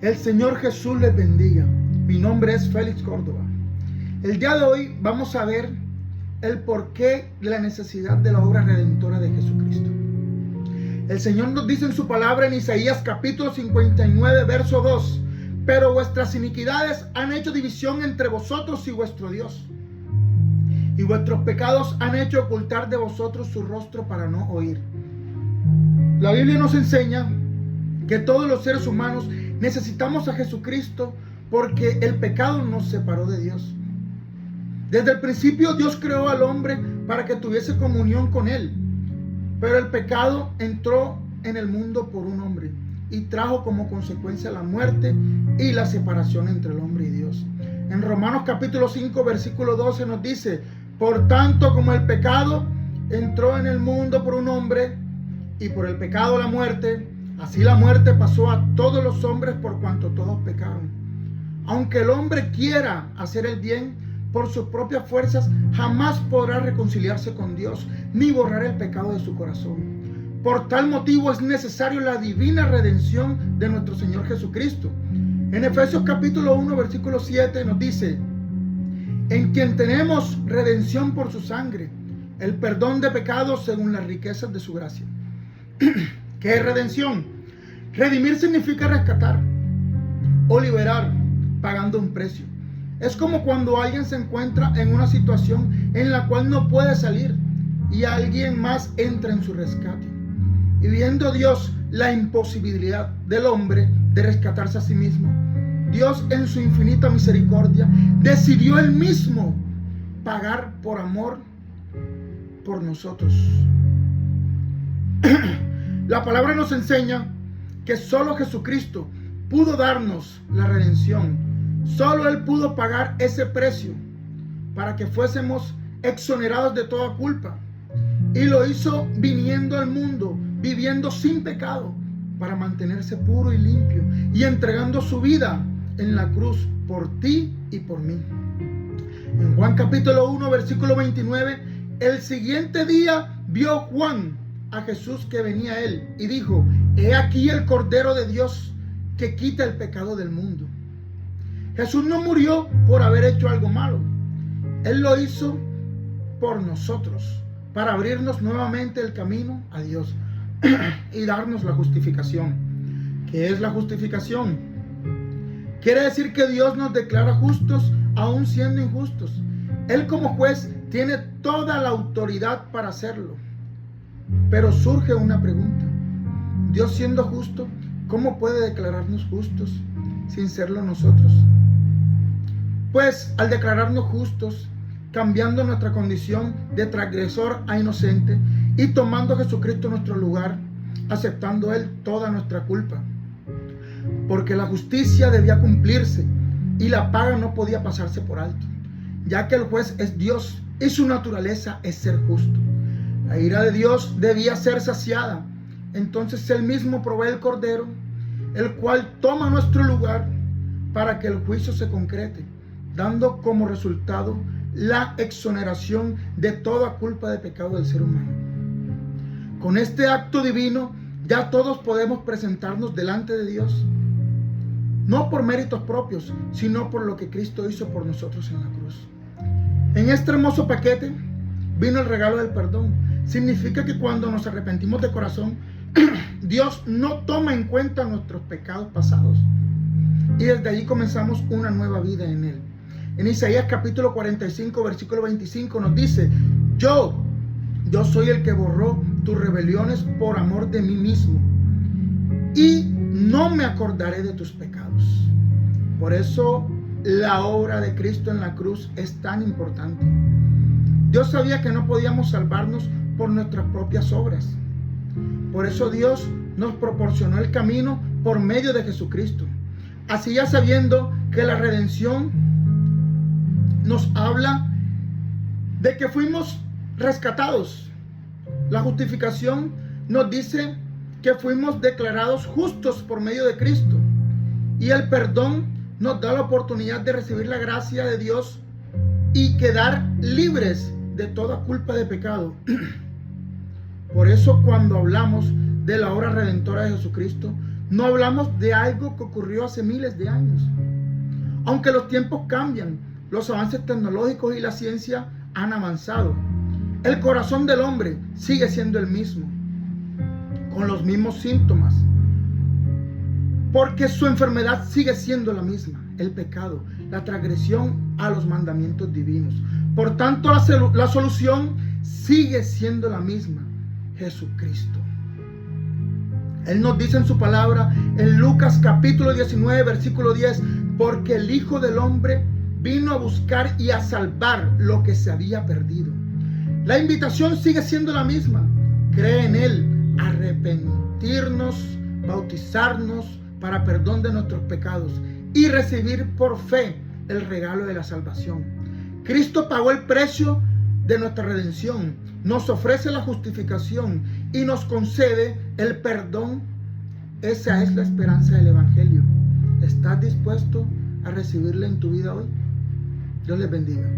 El Señor Jesús les bendiga. Mi nombre es Félix Córdoba. El día de hoy vamos a ver el porqué de la necesidad de la obra redentora de Jesucristo. El Señor nos dice en su palabra en Isaías capítulo 59, verso 2: pero vuestras iniquidades han hecho división entre vosotros y vuestro Dios, y vuestros pecados han hecho ocultar de vosotros su rostro para no oír. La Biblia nos enseña que todos los seres humanos necesitamos a Jesucristo porque el pecado nos separó de Dios. Desde el principio Dios creó al hombre para que tuviese comunión con Él, pero el pecado entró en el mundo por un hombre y trajo como consecuencia la muerte y la separación entre el hombre y Dios. En Romanos capítulo 5 versículo 12 nos dice: por tanto, como el pecado entró en el mundo por un hombre y por el pecado la muerte, así la muerte pasó a todos los hombres por cuanto todos pecaron. Aunque el hombre quiera hacer el bien por sus propias fuerzas, jamás podrá reconciliarse con Dios ni borrar el pecado de su corazón. Por tal motivo es necesario la divina redención de nuestro Señor Jesucristo. En Efesios capítulo 1 versículo 7 nos dice: en quien tenemos redención por su sangre, el perdón de pecados según las riquezas de su gracia. ¿Qué es redención? Redimir significa rescatar o liberar pagando un precio. Es como cuando alguien se encuentra en una situación en la cual no puede salir y alguien más entra en su rescate. Y viendo Dios la imposibilidad del hombre de rescatarse a sí mismo, Dios en su infinita misericordia decidió Él mismo pagar por amor por nosotros. La palabra nos enseña que solo Jesucristo pudo darnos la redención. Solo Él pudo pagar ese precio para que fuésemos exonerados de toda culpa. Y lo hizo viniendo al mundo, viviendo sin pecado, para mantenerse puro y limpio, y entregando su vida en la cruz por ti y por mí. En Juan capítulo 1 versículo 29, el siguiente día vio Juan a Jesús que venía a él y dijo: he aquí el Cordero de Dios que quita el pecado del mundo. Jesús no murió por haber hecho algo malo. Él lo hizo por nosotros, para abrirnos nuevamente el camino a Dios y darnos la justificación. ¿Qué es la justificación? Quiere decir que Dios nos declara justos aún siendo injustos. Él como juez tiene toda la autoridad para hacerlo. Pero surge una pregunta: Dios siendo justo, ¿cómo puede declararnos justos sin serlo nosotros? Pues al declararnos justos, cambiando nuestra condición de transgresor a inocente y tomando a Jesucristo en nuestro lugar, aceptando Él toda nuestra culpa. Porque la justicia debía cumplirse y la paga no podía pasarse por alto, ya que el juez es Dios y su naturaleza es ser justo. La ira de Dios debía ser saciada. Entonces Él mismo provee el Cordero, el cual toma nuestro lugar para que el juicio se concrete, dando como resultado la exoneración de toda culpa de pecado del ser humano. Con este acto divino ya todos podemos presentarnos delante de Dios, no por méritos propios, sino por lo que Cristo hizo por nosotros en la cruz. En este hermoso paquete vino el regalo del perdón. Significa que cuando nos arrepentimos de corazón, Dios no toma en cuenta nuestros pecados pasados, y desde allí comenzamos una nueva vida en Él. En Isaías capítulo 45 versículo 25 nos dice: yo soy el que borró tus rebeliones por amor de mí mismo, y no me acordaré de tus pecados. Por eso la obra de Cristo en la cruz es tan importante. Dios sabía que no podíamos salvarnos por nuestras propias obras. Por eso Dios nos proporcionó el camino por medio de Jesucristo. Así, ya sabiendo que la redención nos habla de que fuimos rescatados, la justificación nos dice que fuimos declarados justos por medio de Cristo, y el perdón nos da la oportunidad de recibir la gracia de Dios y quedar libres de toda culpa de pecado. Por eso, cuando hablamos de la obra redentora de Jesucristo, No hablamos de algo que ocurrió hace miles de años. Aunque los tiempos cambian, los avances tecnológicos y la ciencia han avanzado, el corazón del hombre sigue siendo el mismo, con los mismos síntomas, porque su enfermedad sigue siendo la misma, el pecado, la transgresión a los mandamientos divinos. Por tanto, la solución sigue siendo la misma, Jesucristo. Él nos dice en su palabra, en Lucas capítulo 19, versículo 10, porque el Hijo del Hombre vino a buscar y a salvar lo que se había perdido. La invitación sigue siendo la misma. Cree en Él, arrepentirnos, bautizarnos para perdón de nuestros pecados y recibir por fe el regalo de la salvación. Cristo pagó el precio de nuestra redención, nos ofrece la justificación y nos concede el perdón. Esa es la esperanza del Evangelio. ¿Estás dispuesto a recibirla en tu vida hoy? Dios les bendiga.